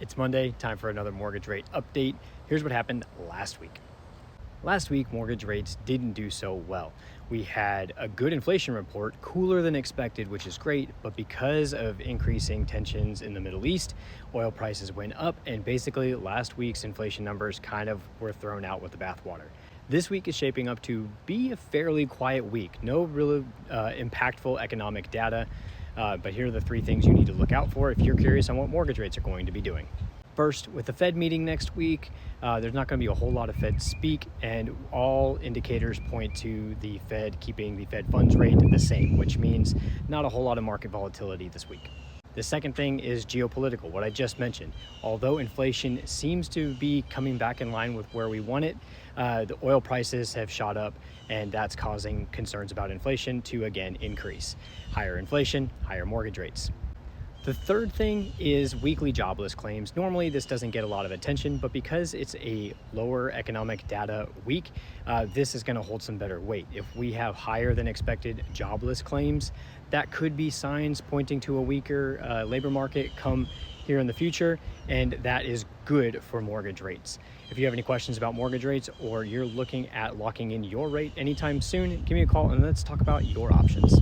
It's Monday, time for another mortgage rate update. Here's what happened last week. Last week, mortgage rates didn't do so well. We had a good inflation report, cooler than expected, which is great, but because of increasing tensions in the Middle East, oil prices went up, and basically last week's inflation numbers kind of were thrown out with the bathwater. This week is shaping up to be a fairly quiet week. No really impactful economic data, but here are the three things you need to look out for if you're curious on what mortgage rates are going to be doing. First, with the Fed meeting next week, there's not going to be a whole lot of Fed speak, and all indicators point to the Fed keeping the Fed funds rate the same, which means not a whole lot of market volatility this week. The second thing is geopolitical, what I just mentioned. Although inflation seems to be coming back in line with where we want it, the oil prices have shot up, and that's causing concerns about inflation to again increase. Higher inflation, higher mortgage rates. The third thing is weekly jobless claims. Normally this doesn't get a lot of attention, but because it's a lower economic data week, this is going to hold some better weight. If we have higher than expected jobless claims, that could be signs pointing to a weaker labor market come here in the future, and that is good for mortgage rates. If you have any questions about mortgage rates or you're looking at locking in your rate anytime soon, give me a call and let's talk about your options.